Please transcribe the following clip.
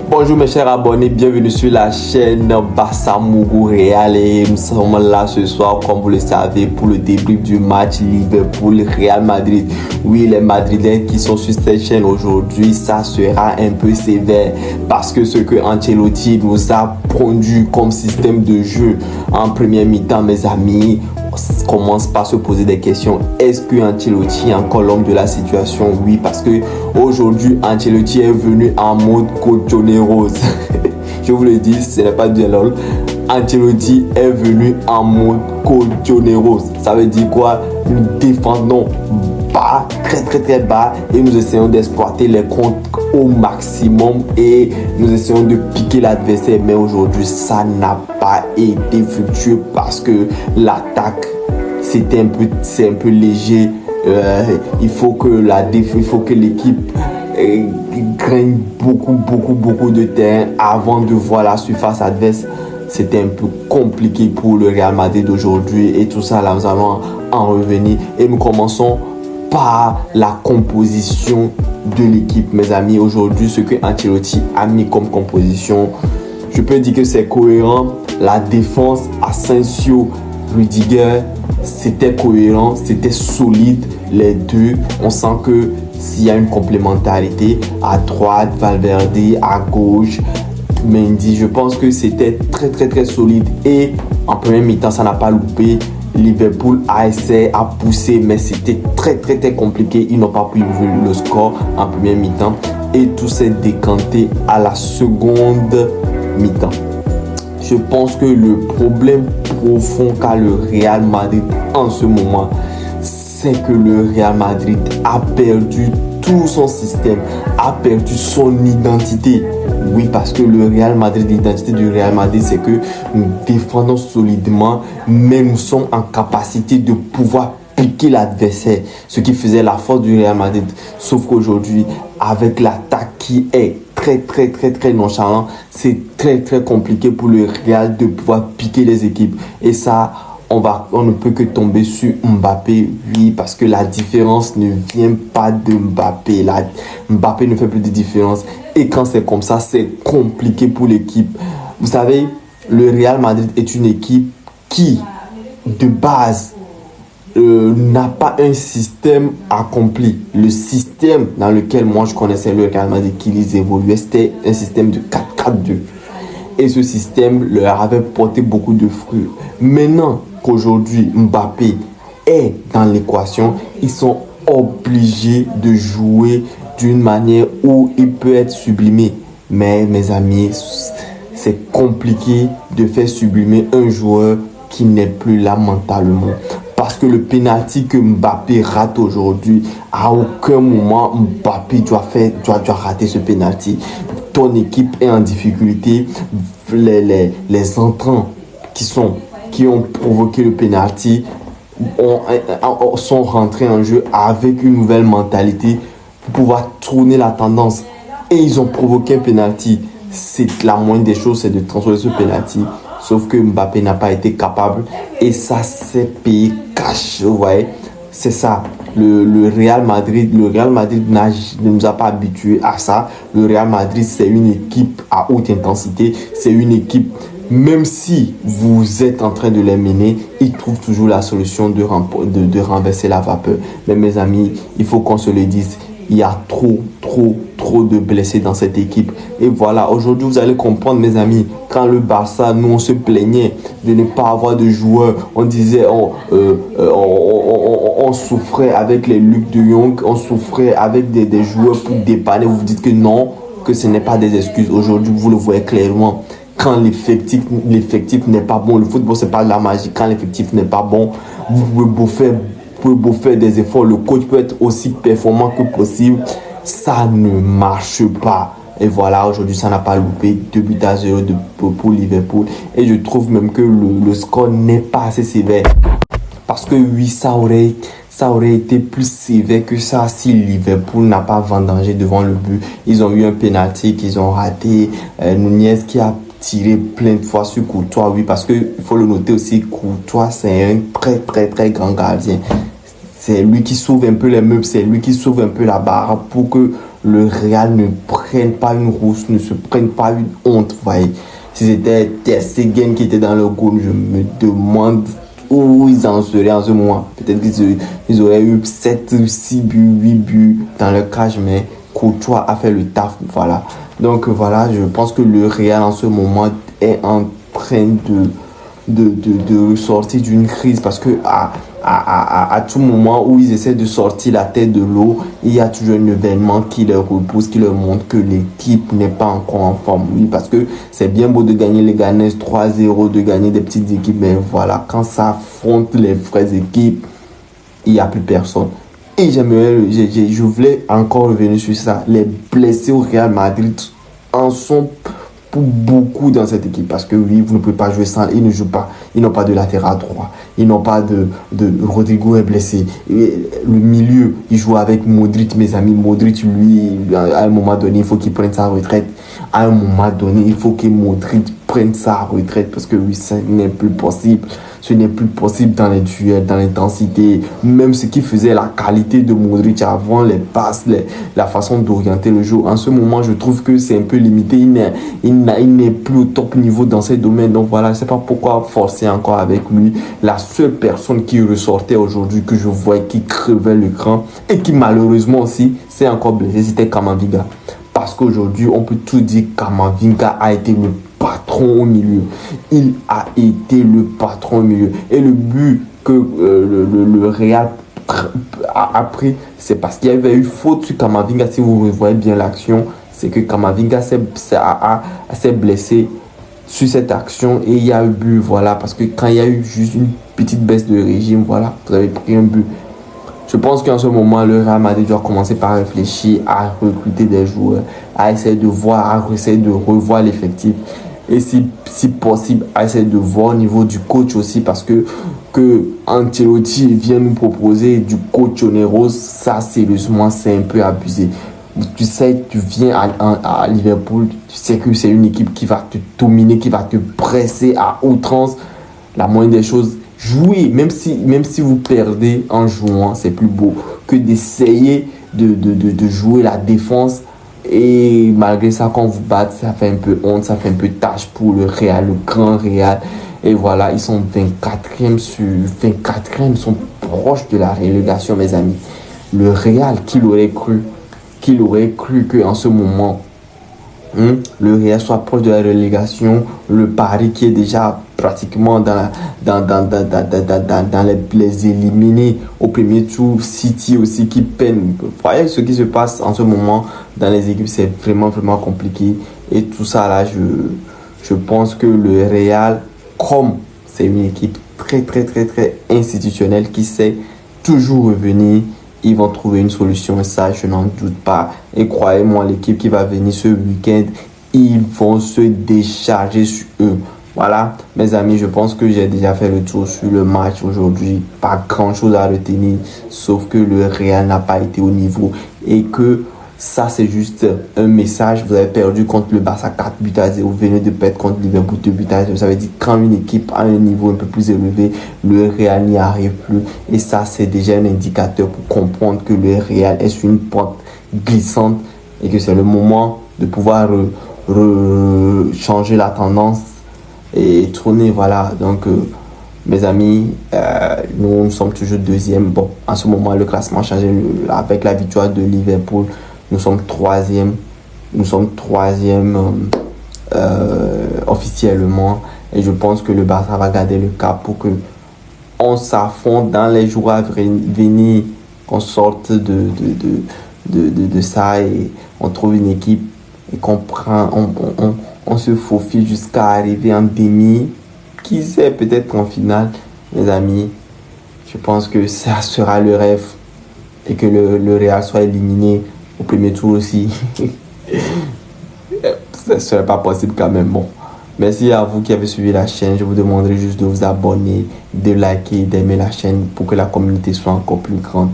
Bonjour mes chers abonnés, bienvenue sur la chaîne Bassamougou Real et nous sommes là ce soir comme vous le savez pour le débrief du match Liverpool-Real Madrid. Oui, les Madrilènes qui sont sur cette chaîne aujourd'hui, ça sera un peu sévère parce que ce que Ancelotti nous a pondu comme système de jeu en première mi-temps, mes amis, commence par se poser des questions. Est-ce que Ancelotti est encore l'homme de la situation? Oui, parce que aujourd'hui Ancelotti est venu en mode Cochoneros. Je vous le dis, ce n'est pas du lol. Ancelotti est venu en mode Cochoneros. Ça veut dire quoi? Nous défendons bas, très bas, et nous essayons d'exploiter les comptes au maximum et nous essayons de piquer l'adversaire. Mais aujourd'hui ça n'a pas été fructueux parce que l'attaque c'est un peu léger. Il faut que l'équipe gagne beaucoup de terrain avant de voir la surface adverse. C'était un peu compliqué pour le Real Madrid d'aujourd'hui et tout ça là nous allons en revenir et nous commençons par la composition de l'équipe, mes amis. Aujourd'hui, ce que Ancelotti a mis comme composition, je peux dire que c'est cohérent. La défense, Asensio, Rudiger, c'était cohérent, c'était solide. Les deux, on sent que s'il y a une complémentarité à droite, Valverde, à gauche, Mendy, je pense que c'était très solide et en première mi-temps, ça n'a pas loupé. Liverpool a essayé à pousser, mais c'était très compliqué. Ils n'ont pas pu ouvrir le score en première mi-temps et tout s'est décanté à la seconde mi-temps. Je pense que le problème profond qu'a le Real Madrid en ce moment, c'est que le Real Madrid a perdu tout son système, a perdu son identité. Oui, parce que le Real Madrid, l'identité du Real Madrid, c'est que nous défendons solidement, mais nous sommes en capacité de pouvoir piquer l'adversaire, ce qui faisait la force du Real Madrid. Sauf qu'aujourd'hui, avec l'attaque qui est très nonchalant, c'est très compliqué pour le Real de pouvoir piquer les équipes. Et ça, on ne peut que tomber sur Mbappé, oui, parce que la différence ne vient pas de Mbappé. Mbappé ne fait plus de différence. Et quand c'est comme ça, c'est compliqué pour l'équipe. Vous savez, le Real Madrid est une équipe qui, de base, n'a pas un système accompli. Le système dans lequel moi je connaissais le Real Madrid qui les évoluait, c'était un système de 4-4-2. Et ce système leur avait porté beaucoup de fruits. Maintenant qu'aujourd'hui Mbappé est dans l'équation, ils sont obligés de jouer d'une manière où il peut être sublimé. Mais mes amis, c'est compliqué de faire sublimer un joueur qui n'est plus là mentalement. Parce que le penalty que Mbappé rate aujourd'hui, à aucun moment Mbappé doit rater ce penalty. Ton équipe est en difficulté. Les entrants qui ont provoqué le penalty sont rentrés en jeu avec une nouvelle mentalité pour pouvoir tourner la tendance. Et ils ont provoqué un penalty. C'est la moindre des choses, c'est de transformer ce penalty. Sauf que Mbappé n'a pas été capable et ça s'est payé cash, vous voyez. C'est ça. Le Real Madrid ne nous a pas habitués à ça. Le Real Madrid, c'est une équipe à haute intensité. C'est une équipe, même si vous êtes en train de les mener, ils trouvent toujours la solution de renverser la vapeur. Mais mes amis, il faut qu'on se le dise. Il y a trop de blessés dans cette équipe. Et voilà, aujourd'hui, vous allez comprendre, mes amis, quand le Barça, nous, on se plaignait de ne pas avoir de joueurs. On disait, on souffrait avec les Luc de Jong, on souffrait avec des joueurs pour dépanner. Vous vous dites que non, que ce n'est pas des excuses. Aujourd'hui, vous le voyez clairement. Quand l'effectif n'est pas bon, le football, c'est pas de la magie. Quand l'effectif n'est pas bon, vous pouvez beau faire des efforts, le coach peut être aussi performant que possible, ça ne marche pas. Et voilà, aujourd'hui ça n'a pas loupé, 2-0 pour Liverpool. Et je trouve même que le score n'est pas assez sévère. Parce que oui, ça aurait été plus sévère que ça si Liverpool n'a pas vendangé devant le but. Ils ont eu un penalty qu'ils ont raté. Nunez qui a tiré plein de fois sur Courtois, oui, parce qu'il faut le noter aussi, Courtois c'est un très grand gardien. C'est lui qui sauve un peu les meubles, c'est lui qui sauve un peu la barre pour que le Real ne prenne pas une rousse, ne se prenne pas une honte, vous voyez. Si c'était Ter Stegen qui était dans le goal, je me demande où ils en seraient en ce moment. Peut-être qu'ils auraient eu 7, 6 buts, 8 buts dans le cage, mais Courtois a fait le taf, voilà. Donc voilà, je pense que le Real en ce moment est en train de sortir d'une crise parce que à tout moment où ils essaient de sortir la tête de l'eau, il y a toujours un événement qui leur repousse, qui leur montre que l'équipe n'est pas encore en forme. Oui, parce que c'est bien beau de gagner les Ganes 3-0, de gagner des petites équipes, mais voilà, quand ça affronte les vraies équipes, il n'y a plus personne. Et je voulais encore revenir sur ça. Les blessés au Real Madrid en sont pour beaucoup dans cette équipe. Parce que oui, vous ne pouvez pas jouer sans. Ils ne jouent pas. Ils n'ont pas de latéral droit. Ils n'ont pas de Rodrigo est blessé. Et le milieu, il joue avec Modric, mes amis. Modric, lui, à un moment donné, il faut qu'il prenne sa retraite. À un moment donné, il faut que Modric prenne sa retraite. Parce que oui, ça n'est plus possible. Ce n'est plus possible dans les duels, dans l'intensité. Même ce qui faisait la qualité de Modric avant, les passes, la façon d'orienter le jeu. En ce moment, je trouve que c'est un peu limité. Il n'est plus au top niveau dans ces domaines. Donc voilà, je ne sais pas pourquoi forcer encore avec lui. La seule personne qui ressortait aujourd'hui, que je voyais qui crevait l'écran et qui malheureusement aussi s'est encore blessé, c'était Camavinga. Parce qu'aujourd'hui, on peut tout dire, Camavinga a été le patron au milieu. Il a été le patron au milieu. Et le but que le Real a pris, c'est parce qu'il y avait eu faute sur Camavinga. Si vous revoyez bien l'action, c'est que Camavinga s'est blessé sur cette action et il y a eu but. Voilà, parce que quand il y a eu juste une petite baisse de régime, voilà, vous avez pris un but. Je pense qu'en ce moment, le Real Madrid doit commencer par réfléchir à recruter des joueurs, à essayer de voir, à essayer de revoir l'effectif. Et si possible, à essayer de voir au niveau du coach aussi, parce que Ancelotti vient nous proposer du coach Oneros, ça sérieusement, c'est un peu abusé. Tu sais, tu viens à Liverpool, tu sais que c'est une équipe qui va te dominer, qui va te presser à outrance. La moindre des choses, jouer, même si vous perdez en jouant, c'est plus beau que d'essayer de jouer la défense. Et malgré ça, quand vous battez, ça fait un peu honte, ça fait un peu tâche pour le Real, le grand Real. Et voilà, ils sont 24e sur 24e, ils sont proches de la relégation, mes amis. Le Real, qui l'aurait cru qu'en ce moment, le Real soit proche de la relégation, le Paris qui est déjà pratiquement dans les éliminés au premier tour, City aussi qui peine. Vous voyez ce qui se passe en ce moment dans les équipes, c'est vraiment vraiment compliqué. Et tout ça là, je pense que le Real, comme c'est une équipe très très très très institutionnelle qui sait toujours revenir, ils vont trouver une solution, et ça, je n'en doute pas. Et croyez-moi, l'équipe qui va venir ce week-end, ils vont se décharger sur eux. Voilà, mes amis, je pense que j'ai déjà fait le tour sur le match aujourd'hui. Pas grand-chose à retenir, sauf que le Real n'a pas été au niveau et que ça, c'est juste un message. Vous avez perdu contre le Barça 4-0. Vous venez de perdre contre Liverpool 2-0. Ça veut dire que quand une équipe a un niveau un peu plus élevé, le Real n'y arrive plus. Et ça, c'est déjà un indicateur pour comprendre que le Real est sur une pente glissante et que c'est le moment de pouvoir changer la tendance et tourner. Voilà, donc mes amis, nous sommes toujours deuxième. Bon, en ce moment, le classement a changé avec la victoire de Liverpool. Nous sommes troisième. Nous sommes troisième officiellement. Et je pense que le Barça va garder le cap pour que on s'affronte dans les jours à venir, qu'on sorte de ça et on trouve une équipe et qu'on prend, on se faufile jusqu'à arriver en demi. Qui sait, peut-être en finale, mes amis. Je pense que ça sera le rêve et que le Real soit éliminé au premier tour aussi. Ça ne serait pas possible quand même. Bon, merci à vous qui avez suivi la chaîne. Je vous demanderai juste de vous abonner, de liker, d'aimer la chaîne pour que la communauté soit encore plus grande.